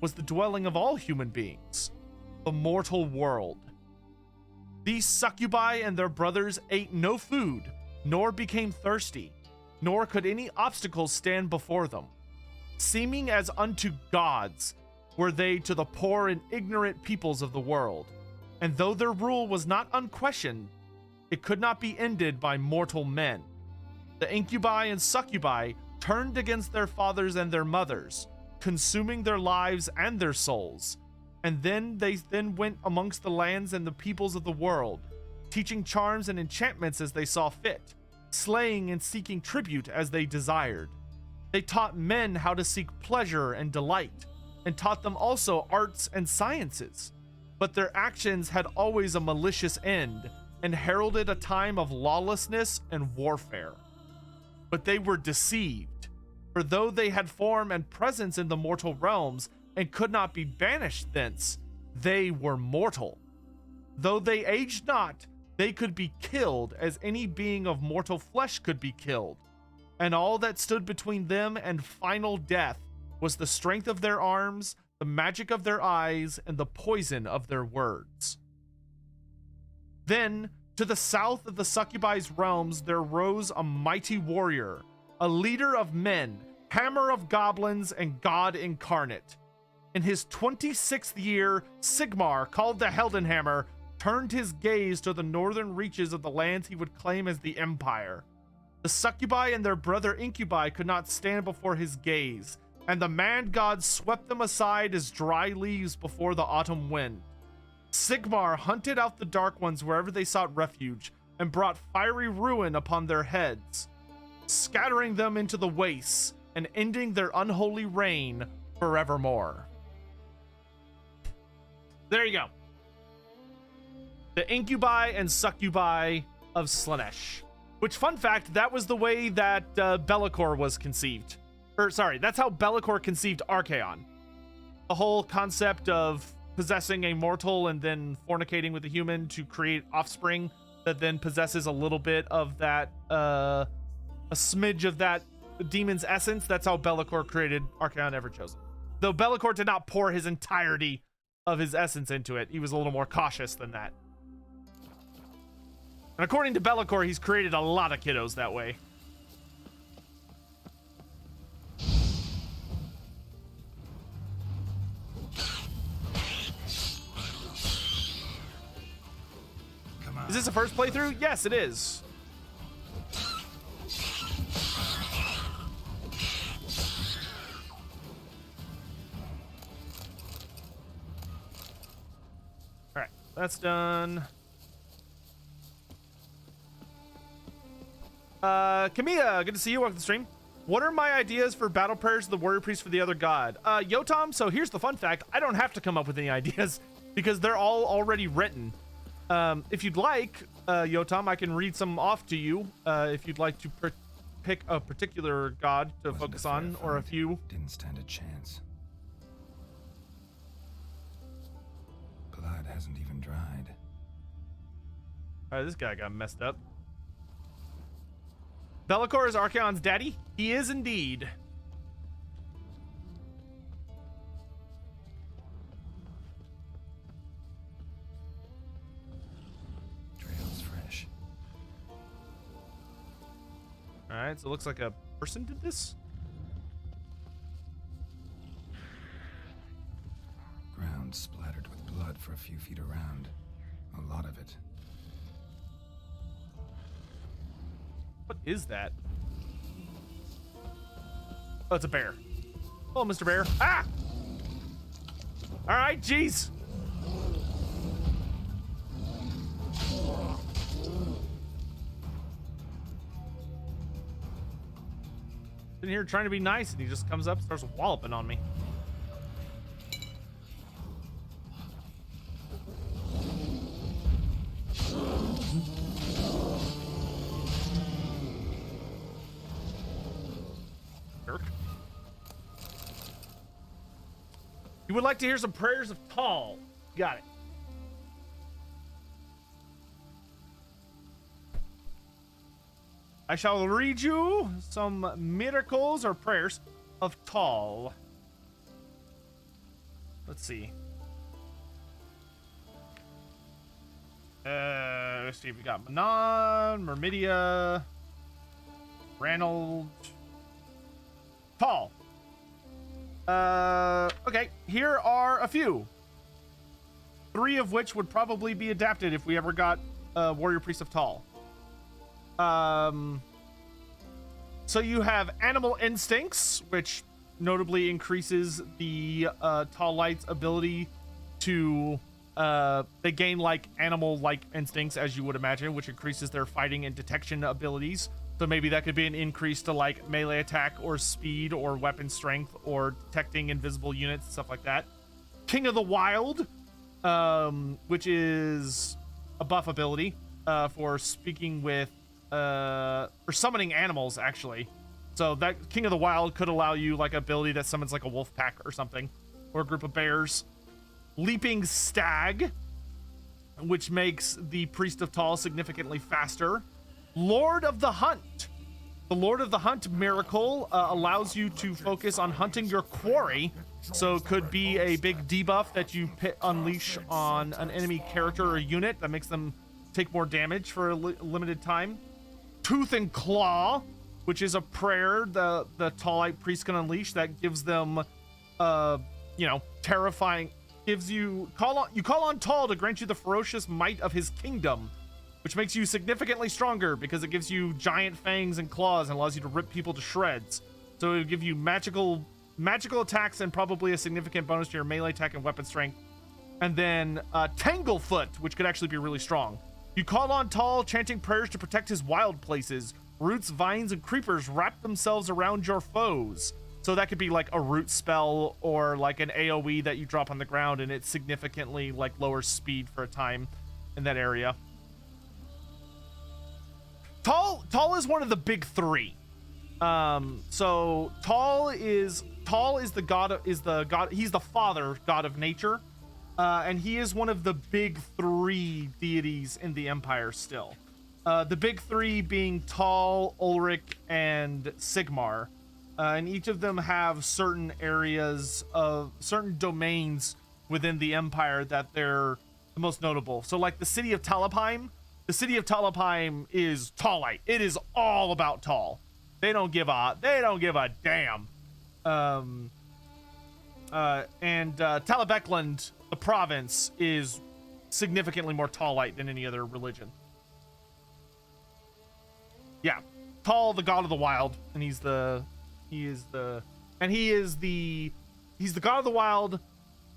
was the dwelling of all human beings, the mortal world. These succubi and their brothers ate no food, nor became thirsty, nor could any obstacles stand before them. Seeming as unto gods were they to the poor and ignorant peoples of the world, and though their rule was not unquestioned, it could not be ended by mortal men. The incubi and succubi turned against their fathers and their mothers, consuming their lives and their souls. And then they went amongst the lands and the peoples of the world, teaching charms and enchantments as they saw fit, slaying and seeking tribute as they desired. They taught men how to seek pleasure and delight, and taught them also arts and sciences. But their actions had always a malicious end, and heralded a time of lawlessness and warfare. But they were deceived, for though they had form and presence in the mortal realms, and could not be banished thence, they were mortal. Though they aged not, they could be killed as any being of mortal flesh could be killed. And all that stood between them and final death was the strength of their arms, the magic of their eyes, and the poison of their words. Then, to the south of the succubi's realms, there rose a mighty warrior, a leader of men, hammer of goblins, and god incarnate. In his 26th year, Sigmar, called the Heldenhammer, turned his gaze to the northern reaches of the lands he would claim as the Empire. The succubi and their brother incubi could not stand before his gaze, and the man-god swept them aside as dry leaves before the autumn wind. Sigmar hunted out the Dark Ones wherever they sought refuge, and brought fiery ruin upon their heads, scattering them into the wastes, and ending their unholy reign forevermore. There you go. The incubi and succubi of Slaanesh. Which, fun fact, that was the way that Be'lakor was conceived. Or, sorry, that's how Be'lakor conceived Archaon. The whole concept of possessing a mortal and then fornicating with a human to create offspring that then possesses a little bit of that, a smidge of that demon's essence. That's how Be'lakor created Archaon Everchosen. Though Be'lakor did not pour his entirety of his essence into it, he was a little more cautious than that. And according to Be'lakor, he's created a lot of kiddos that way. Come on. Is this a first playthrough? Yes, it is. Alright, that's done. Kamiya, good to see you. Welcome to the stream. What are my ideas for battle prayers of the warrior priest for the other god? Yotam, so here's the fun fact. I don't have to come up with any ideas because they're all already written. If you'd like, Yotam, I can read some off to you if you'd like to pick a particular god to focus on, or a few. Didn't stand a chance. Blood hasn't even dried. Alright, this guy got messed up. Be'lakor is Archaon's daddy? He is indeed. Trail's fresh. Alright, so it looks like a person did this? Ground splattered with blood for a few feet around. A lot of it. What is that? Oh, it's a bear. Oh, Mr. Bear. Ah! Alright, jeez. Sitting here trying to be nice, and he just comes up and starts walloping on me. You would like to hear some prayers of Tal. Got it. I shall read you some miracles or prayers of Tal. let's see. Let's see if we got Manon, Myrmidia, Ranald, Tall. Okay, here are a few. 3 of which would probably be adapted if we ever got Warrior Priest of Tall. So you have Animal Instincts, which notably increases the Tall Light's ability to they gain like animal-like instincts, as you would imagine, which increases their fighting and detection abilities. So maybe that could be an increase to like melee attack or speed or weapon strength or detecting invisible units, stuff like that. King of the Wild, which is a buff ability for speaking with for summoning animals, actually. So that King of the Wild could allow you like ability that summons like a wolf pack or something, or a group of bears. Leaping Stag, which makes the Priest of Tall significantly faster. Lord of the Hunt. The Lord of the Hunt miracle allows you to focus on hunting your quarry. So it could be a big debuff that you unleash on an enemy character or unit that makes them take more damage for a limited time. Tooth and Claw, which is a prayer the Tallite priest can unleash that gives them, terrifying. Gives you call on Tall to grant you the ferocious might of his kingdom, which makes you significantly stronger because it gives you giant fangs and claws and allows you to rip people to shreds. So it would give you magical attacks and probably a significant bonus to your melee attack and weapon strength. And then Tanglefoot, which could actually be really strong. You call on Tall, chanting prayers to protect his wild places. Roots, vines, and creepers wrap themselves around your foes. So that could be like a root spell or like an AoE that you drop on the ground and it significantly like lowers speed for a time in that area. Tall is one of the big 3. So Tall is the god. He's the father god of nature, and he is one of the big 3 deities in the Empire still. The big 3 being Tall, Ulrich, and Sigmar. And each of them have certain areas of certain domains within the Empire that they're the most notable. So like the city of Talabheim is Tallite. It is all about Tall. They don't give a damn. And Talabekland, the province, is significantly more Tallite than any other religion. Yeah, Tall, the god of the wild, and he's the god of the wild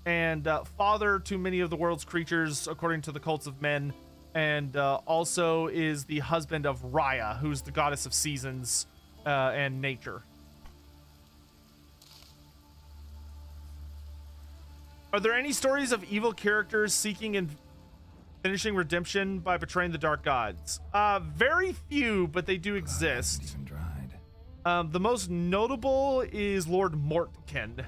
and father to many of the world's creatures, according to the cults of men, and also is the husband of Raya, who's the goddess of seasons and nature. Are there any stories of evil characters seeking and finishing redemption by betraying the dark gods? Very few, but they do exist. The most notable is Lord Mortkin.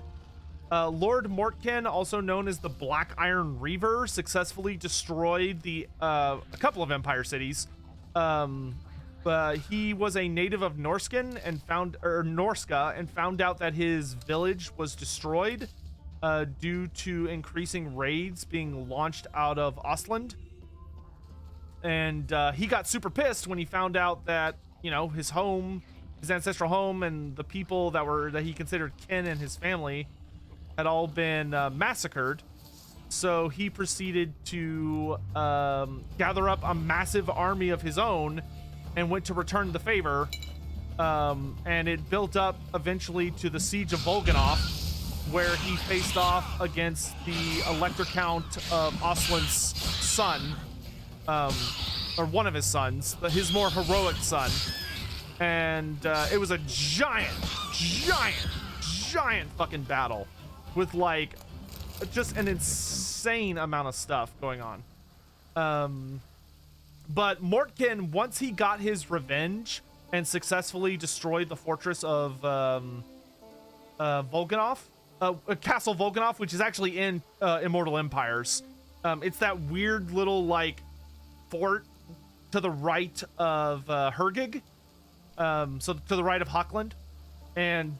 Lord Mortkin, also known as the Black Iron Reaver, successfully destroyed a couple of Empire cities. He was a native of Norska and found out that his village was destroyed due to increasing raids being launched out of Ostland. And he got super pissed when he found out that, his ancestral home and the people that he considered kin and his family had all been massacred. So he proceeded to gather up a massive army of his own and went to return the favor. And it built up eventually to the siege of Volganov, where he faced off against the Elector Count of Ostland's son, or one of his sons, his more heroic son. And it was a giant fucking battle with like just an insane amount of stuff going on. But Mortkin, once he got his revenge and successfully destroyed the fortress of Volganov, Castle Volganov, which is actually in Immortal Empires. It's that weird little like fort to the right of Hergig. So to the right of Hockland. And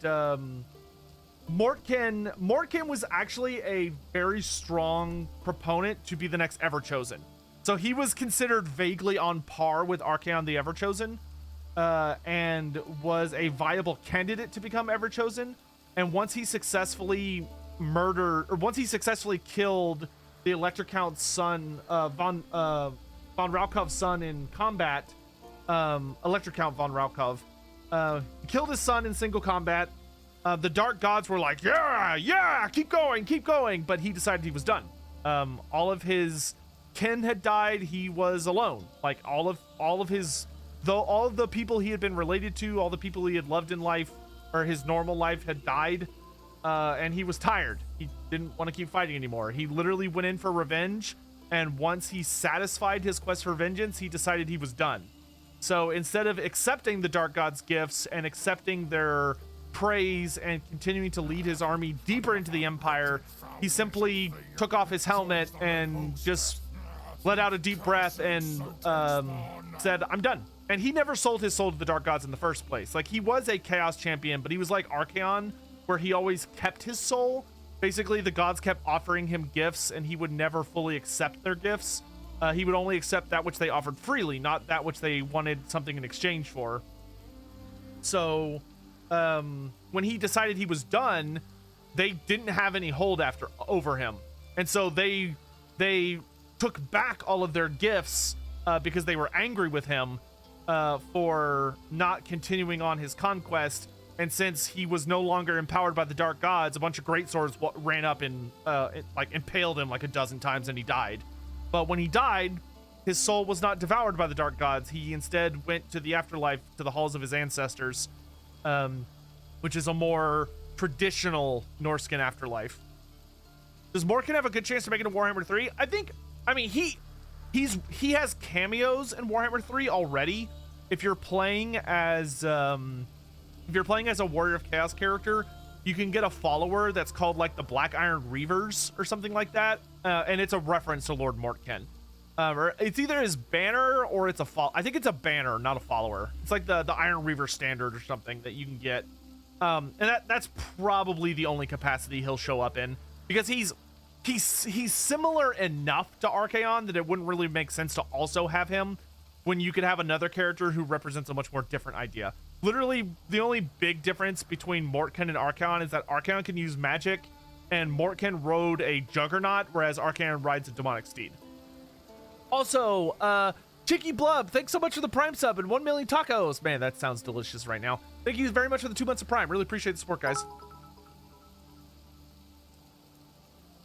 Mortkin was actually a very strong proponent to be the next Everchosen. So he was considered vaguely on par with Archaon the Everchosen, and was a viable candidate to become Everchosen. And once he successfully killed the Electric Count's son, von Raukov's son in combat, Electric Count von Raukov, killed his son in single combat. The Dark Gods were like, yeah, keep going, but he decided he was done. All of his kin had died. He was alone. Like all of the people he had been related to, all the people he had loved in life or his normal life had died, and he was tired. He didn't want to keep fighting anymore. He literally went in for revenge, and once he satisfied his quest for vengeance, he decided he was done. So instead of accepting the Dark Gods' gifts and accepting their praise and continuing to lead his army deeper into the Empire, he simply took off his helmet and just let out a deep breath and said, I'm done. And he never sold his soul to the Dark Gods in the first place. Like, he was a Chaos champion, but he was like Archaon, where he always kept his soul. Basically, the gods kept offering him gifts, and he would never fully accept their gifts. He would only accept that which they offered freely, not that which they wanted something in exchange for. So when he decided he was done, they didn't have any hold over him, and so they took back all of their gifts because they were angry with him for not continuing on his conquest. And since he was no longer empowered by the Dark Gods, a bunch of great swords ran up and like impaled him like a dozen times, and he died. But when he died, his soul was not devoured by the Dark Gods. He instead went to the afterlife, to the halls of his ancestors, which is a more traditional Norscan afterlife. Does Morkan have a good chance to make it to Warhammer 3? I mean, he has cameos in Warhammer 3 already. If you're playing as a Warrior of Chaos character, you can get a follower that's called like the Black Iron Reavers or something like that, and it's a reference to Lord Mortken. Or it's either his banner or it's I think it's a banner, not a follower. It's like the Iron Reaver standard or something that you can get. And that's probably the only capacity he'll show up in, because he's similar enough to Archaon that it wouldn't really make sense to also have him when you could have another character who represents a much more different idea. Literally, the only big difference between Mortken and Archaon is that Archaon can use magic, and Mortken rode a Juggernaut, whereas Archaon rides a demonic steed. Also, Chicky Blub, thanks so much for the Prime sub and 1 million tacos. Man, that sounds delicious right now. Thank you very much for the 2 months of Prime. Really appreciate the support, guys.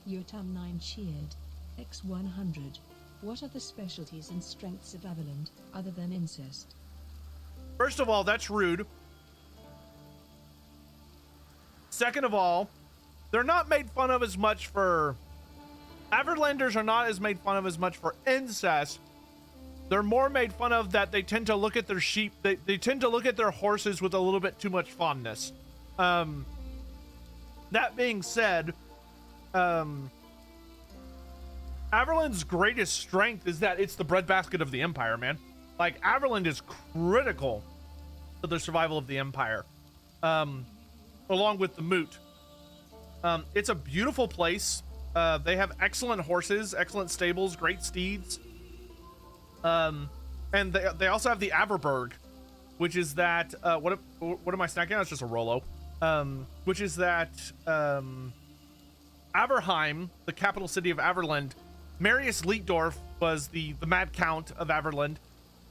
Yotam 9 cheered. X100. What are the specialties and strengths of Averland, other than incest? First of all, that's rude. Second of all, they're not made fun of as much for... Averlanders are not as made fun of as much for incest. They're more made fun of that they tend to look at their sheep, they tend to look at their horses with a little bit too much fondness. That being said, Averland's greatest strength is that it's the breadbasket of the Empire, man. Like, Averland is critical to the survival of the Empire, along with the Moot. It's a beautiful place. They have excellent horses, excellent stables, great steeds. And they also have the Averberg, which is that, what am I snacking on? It's just a Rolo. Which is that, Averheim, the capital city of Averland, Marius Leitdorf was the Mad Count of Averland.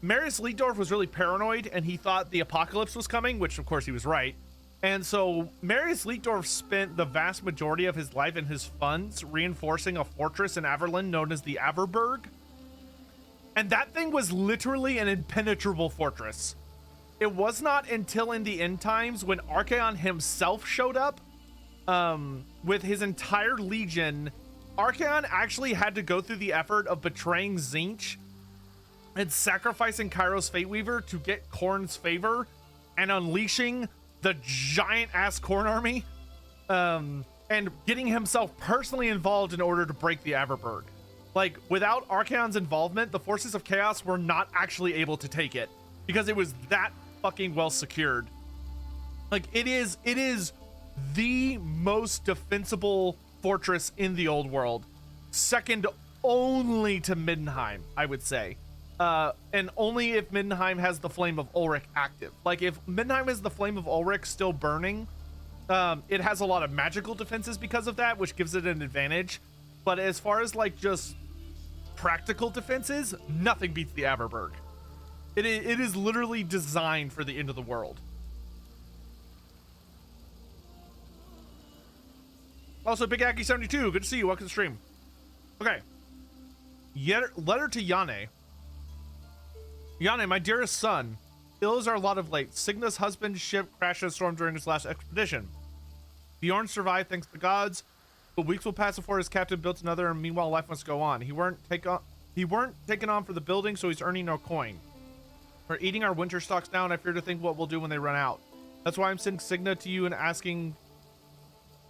Marius Leitdorf was really paranoid, and he thought the apocalypse was coming, which of course he was right. And so Marius Leitdorf spent the vast majority of his life and his funds reinforcing a fortress in Averland known as the Averberg. And that thing was literally an impenetrable fortress. It was not until in the end times when Archaon himself showed up with his entire legion. Archaon actually had to go through the effort of betraying Tzeentch and sacrificing Kairos Fateweaver to get Khorne's favor and unleashing the giant-ass Khorne army, and getting himself personally involved in order to break the Averberg. Like, without Archaon's involvement, the forces of chaos were not actually able to take it, because it was that fucking well secured. Like, it is the most defensible fortress in the old world, second only to Middenheim, I would say. And only if Middenheim has the Flame of Ulrich active. Like, if Middenheim has the Flame of Ulrich still burning, it has a lot of magical defenses because of that, which gives it an advantage. But as far as, like, just practical defenses, nothing beats the Aberberg. It is literally designed for the end of the world. Also, Big Aggie 72, good to see you. Welcome to the stream. Okay. Letter to Yane. Yane, my dearest son, ills are a lot of late. Signa's husband's ship crashed in a storm during his last expedition. Bjorn survived thanks to the gods, but weeks will pass before his captain built another, and meanwhile life must go on. He weren't taken on for the building, so he's earning no coin. We're eating our winter stocks now, and I fear to think what we'll do when they run out. That's why I'm sending Signa to you and asking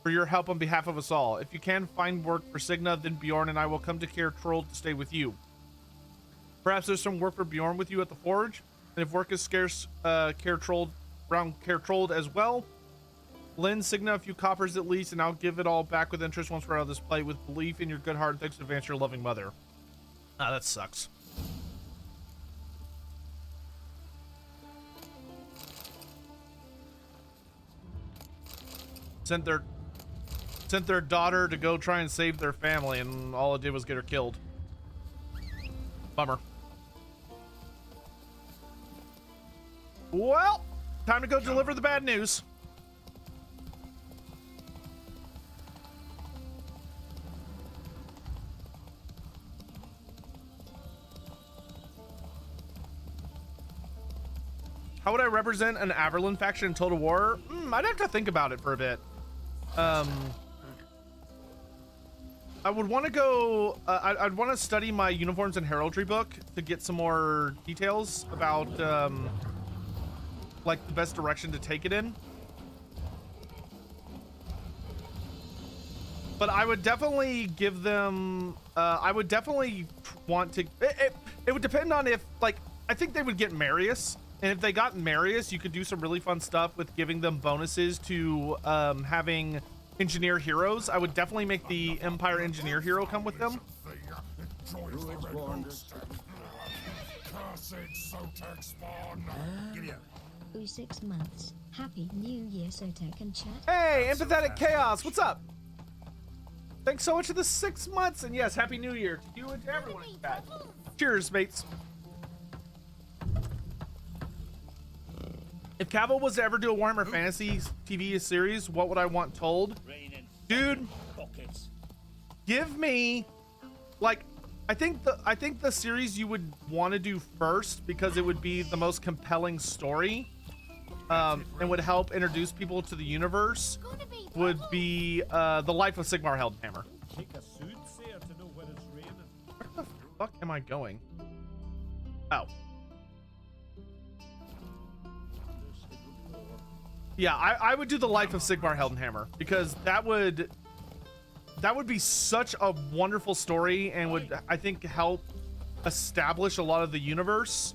for your help on behalf of us all. If you can find work for Signa, then Bjorn and I will come to Kaer Trold to stay with you. Perhaps there's some work for Bjorn with you at the forge, and if work is scarce, around Kaer Trold as well, lend Signa a few coppers at least, and I'll give it all back with interest once we're out of this play. With belief in your good heart, and thanks in advance, your loving mother. Ah, that sucks. Sent their daughter to go try and save their family, and all it did was get her killed. Bummer. Well, time to go deliver the bad news. How would I represent an Averlin faction in Total War? I'd have to think about it for a bit. I would want to go, I'd want to study my uniforms and heraldry book to get some more details about, like, the best direction to take it in. But I would definitely give them, I would definitely want to, it would depend on if, like, I think they would get Marius. And if they got Marius, you could do some really fun stuff with giving them bonuses to having engineer heroes. I would definitely make the Empire engineer hero come with them. Ooh, 6 months. Happy New Year, Sotek and chat. Hey, Empathetic Chaos, what's up? Thanks so much for the 6 months, and yes, Happy New Year to you and to everyone in chat. Cheers, mates. If Cavill was to ever do a Warhammer Fantasy TV series, what would I want told? Dude, give me, like, I think the series you would want to do first, because it would be the most compelling story, and would help introduce people to the universe, would be The Life of Sigmar Heldenhammer. Where the fuck am I going? Oh. Yeah, I would do The Life of Sigmar Heldenhammer, because that would be such a wonderful story, and would, I think, help establish a lot of the universe,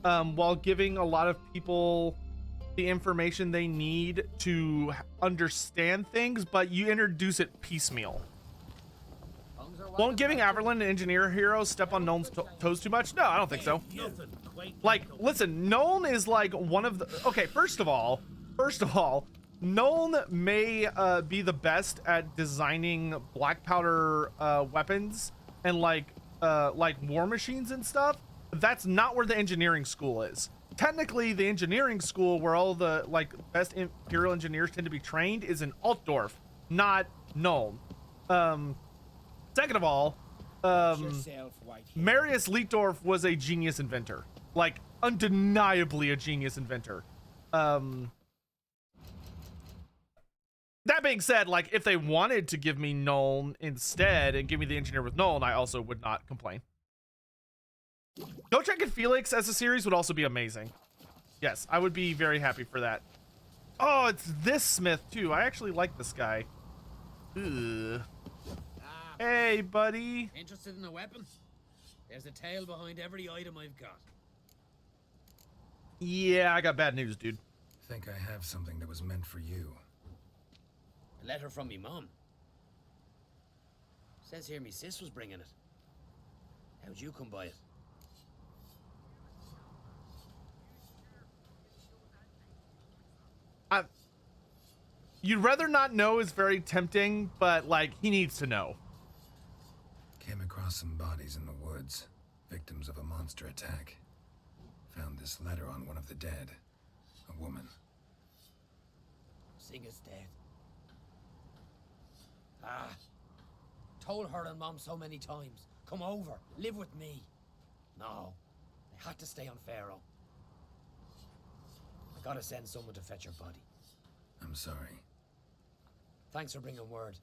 while giving a lot of people the information they need to understand things, but you introduce it piecemeal. Won't giving Averlin an engineer hero step on Nuln's toes too much? No, I don't think so. Like, listen, Nuln is like one of the... Okay, first of all, Nuln may be the best at designing black powder weapons and like war machines and stuff. That's not where the engineering school is. Technically, the engineering school where all the like best Imperial engineers tend to be trained is in Altdorf, not Nuln. Second of all, Marius Leitdorf was a genius inventor, like undeniably a genius inventor. That being said, like, if they wanted to give me Nuln instead and give me the engineer with Nuln, I also would not complain. Gotrek and Felix as a series would also be amazing. Yes, I would be very happy for that. Oh, it's this Smith too. I actually like this guy. Ugh. Hey, buddy. Interested in a weapon? There's a tale behind every item I've got. Yeah, I got bad news, dude. I think I have something that was meant for you. A letter from me mum. Says here me sis was bringing it. How'd you come by it? You'd rather not know is very tempting, but like he needs to know. Came across some bodies in the woods, victims of a monster attack. Found this letter on one of the dead. A woman. Singer's dead. Ah. Told her and Mom so many times. Come over, live with me. No. I had to stay on Pharaoh. I gotta send someone to fetch her body. I'm sorry. Thanks for bringing word.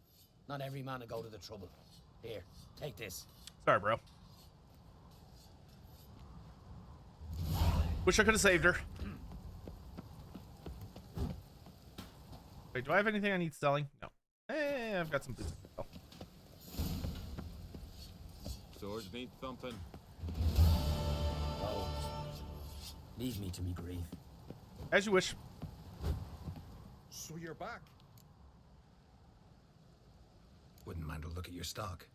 Not every man will go to the trouble. Here, take this. Sorry, bro. Wish I could have saved her. Wait, do I have anything I need selling? No. I've got some boots. Oh. Swords need thumping. Oh. Leave me to me grief. As you wish. So you're back. Wouldn't mind a look at your stock.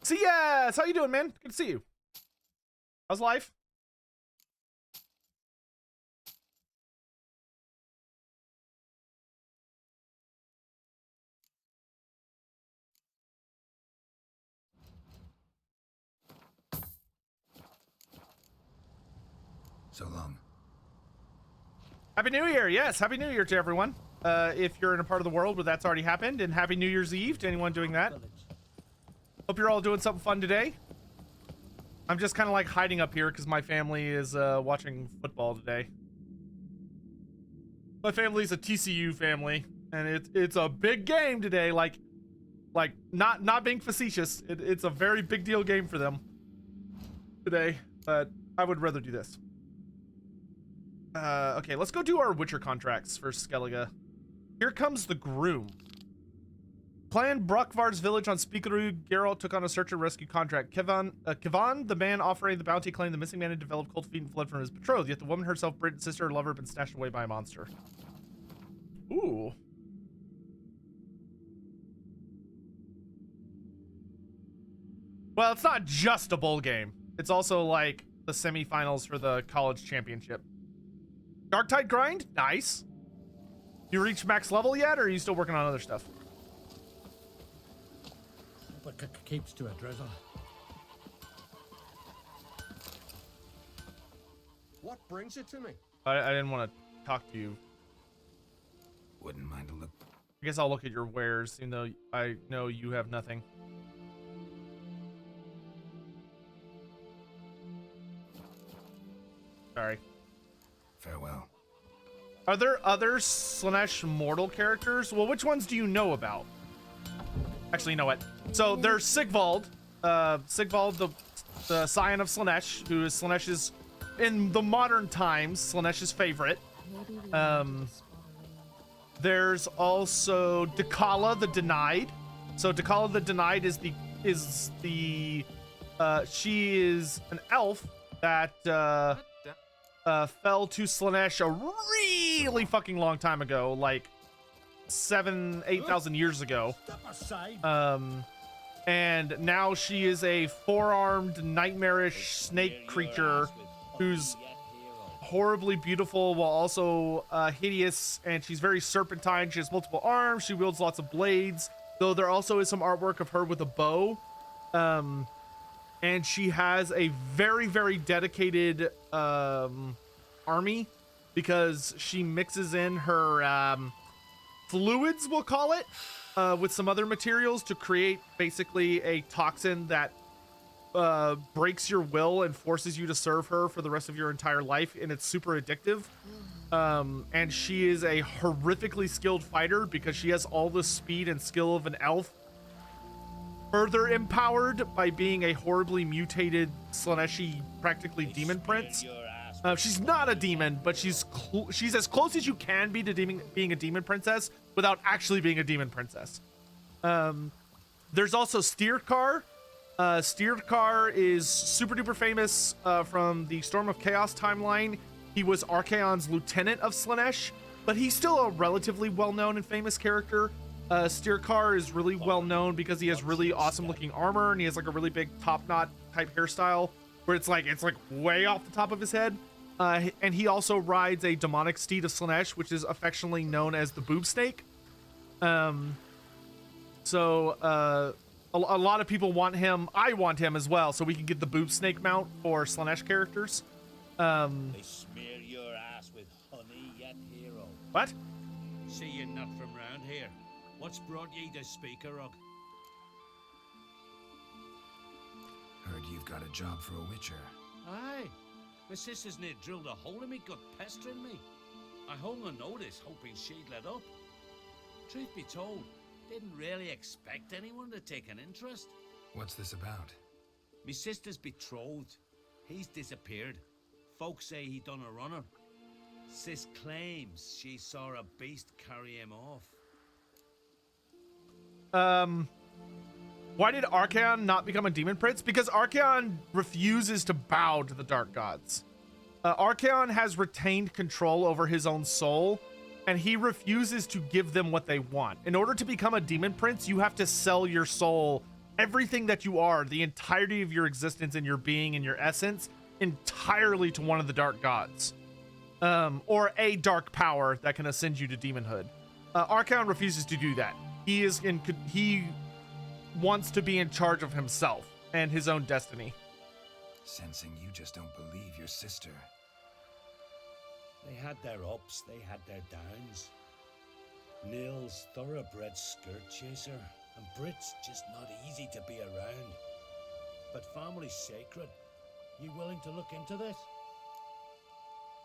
See ya! How you doing, man? Good to see you. How's life? So long. Happy New Year! Yes, Happy New Year to everyone. If you're in a part of the world where that's already happened, and Happy New Year's Eve to anyone doing that. Hope you're all doing something fun today. I'm just kind of like hiding up here because my family is watching football today. My family's a TCU family, and it's a big game today. Like not being facetious, it's a very big deal game for them today. But I would rather do this. Okay, let's go do our Witcher contracts for Skellige. Here comes the groom. Clan Brockvar's village on Spikerud, Geralt took on a search and rescue contract. Kivan, the man offering the bounty, claimed the missing man had developed cold feet and fled from his betrothed, yet the woman herself, Brit's sister or lover, had been snatched away by a monster. Ooh. Well, it's not just a bowl game. It's also like the semifinals for the college championship. Darktide grind? Nice. You reached max level yet, or are you still working on other stuff? But keeps to a drizzle. What brings it to me? I didn't want to talk to you. Wouldn't mind a look. I guess I'll look at your wares, even though I know you have nothing. Sorry. Farewell. Are there other Slaanesh mortal characters? Well, which ones do you know about? Actually, you know what? So there's Sigvald. Sigvald, the scion of Slaanesh, who is Slaanesh's, in the modern times, Slaanesh's favorite. There's also Dakala the Denied. So Dakala the Denied is she is an elf that fell to Slaanesh a really fucking long time ago, like 8,000 years ago. Step aside. And now she is a four-armed, nightmarish snake creature who's horribly beautiful while also hideous, and she's very serpentine. She has multiple arms. She wields lots of blades, though there also is some artwork of her with a bow. And she has a very, very dedicated army, because she mixes in her fluids, we'll call it, with some other materials to create basically a toxin that breaks your will and forces you to serve her for the rest of your entire life, and it's super addictive. And she is a horrifically skilled fighter because she has all the speed and skill of an elf, further empowered by being a horribly mutated Slaaneshi, practically demon prince. She's not a demon, but she's as close as you can be to being a demon princess without actually being a demon princess. There's also Styrkar. Styrkar is super duper famous from the Storm of Chaos timeline. He was Archaon's lieutenant of Slaanesh, but he's still a relatively well-known and famous character. Steercar is really well known because he has really awesome looking armor and he has like a really big top knot type hairstyle where it's like way off the top of his head. And he also rides a demonic steed of Slanesh, which is affectionately known as the boob snake. So a lot of people want him. I want him as well, so we can get the boob snake mount for Slanesh characters. They smear your ass with honey yet, hero. What? See you're not from round here. What's brought ye to Speakerog? Heard you've got a job for a witcher. Aye. My sister's near drilled a hole in me, gut pestering me. I hung on notice, hoping she'd let up. Truth be told, didn't really expect anyone to take an interest. What's this about? Me sister's betrothed. He's disappeared. Folks say he done a runner. Sis claims she saw a beast carry him off. Why did Archaon not become a demon prince? Because Archaon refuses to bow to the dark gods. Archaon has retained control over his own soul, and he refuses to give them what they want. In order to become a demon prince, you have to sell your soul, everything that you are, the entirety of your existence and your being and your essence, entirely to one of the dark gods. Or a dark power that can ascend you to demonhood. Archaon refuses to do that. He wants to be in charge of himself and his own destiny. Sensing you just don't believe your sister. They had their ups, they had their downs. Nils, thoroughbred skirt chaser, and Brit's just not easy to be around. But family's sacred. You willing to look into this?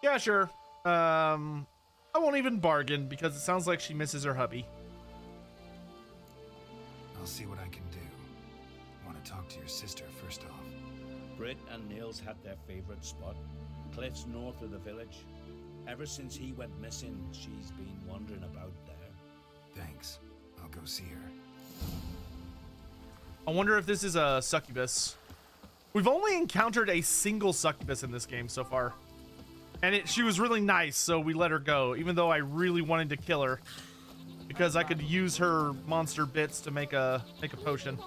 Yeah, sure. I won't even bargain because it sounds like she misses her hubby. I'll see what I can do. Want to talk to your sister first off. Brit and Nils had their favorite spot, cliffs north of the village. Ever since he went missing, she's been wandering about there. Thanks. I'll go see her. I wonder if this is a succubus. We've only encountered a single succubus in this game so far. And she was really nice, so we let her go, even though I really wanted to kill her. Because I could use her monster bits to make a potion.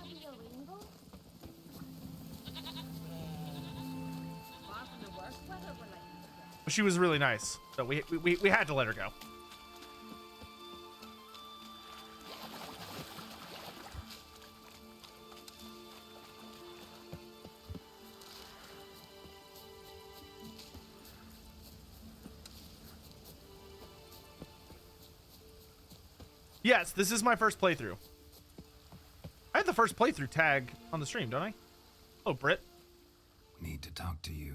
But she was really nice, so we had to let her go. Yes, this is my first playthrough. I had the first playthrough tag on the stream, don't I? Oh, Britt. Need to talk to you.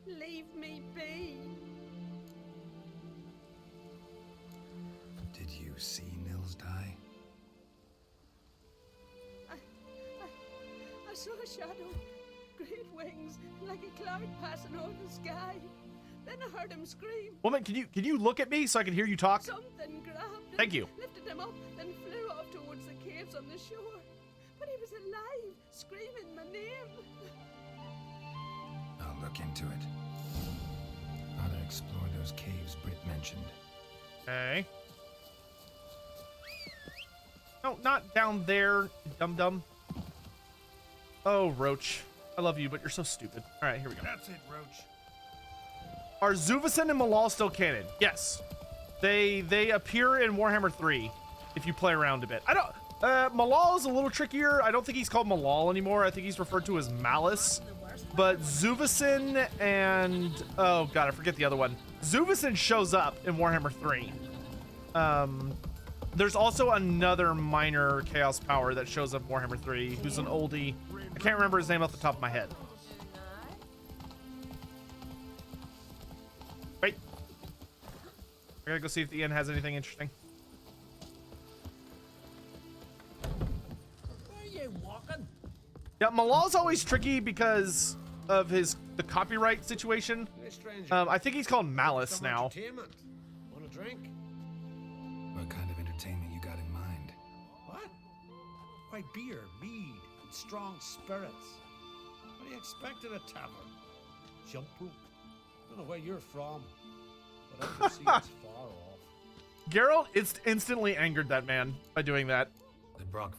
Leave me be. Did you see Nils die? I saw a shadow, great wings, like a cloud passing over the sky. Then I heard him scream. Woman, can you look at me so I can hear you talk? Something grabbed him. Thank you. Lifted him up, then flew off towards the caves on the shore. But he was alive, screaming my name. I'll look into it. Ought to explore those caves Britt mentioned. Okay. No, not down there, dum-dum. Oh, Roach. I love you, but you're so stupid. All right, here we go. That's it, Roach. Are Zuvison and Malal still canon? Yes. They appear in Warhammer 3 if you play around a bit. I don't... Malal is a little trickier. I don't think he's called Malal anymore. I think he's referred to as Malice. But Zuvison and... Oh, God, I forget the other one. Zuvison shows up in Warhammer 3. There's also another minor Chaos Power that shows up in Warhammer 3 who's an oldie. I can't remember his name off the top of my head. Wait. I gotta go see if the inn has anything interesting. Where are you walking? Yeah, Malal's always tricky because of the copyright situation. Hey, stranger. I think he's called Malice Some now. entertainment. Want a drink? What kind of entertainment you got in mind? What? Why, beer, mead, and strong spirits. What do you expect at a tavern? Jump rope? Don't know where you're from, but I can see it's far off. Geralt instantly angered that man by doing that. The Brock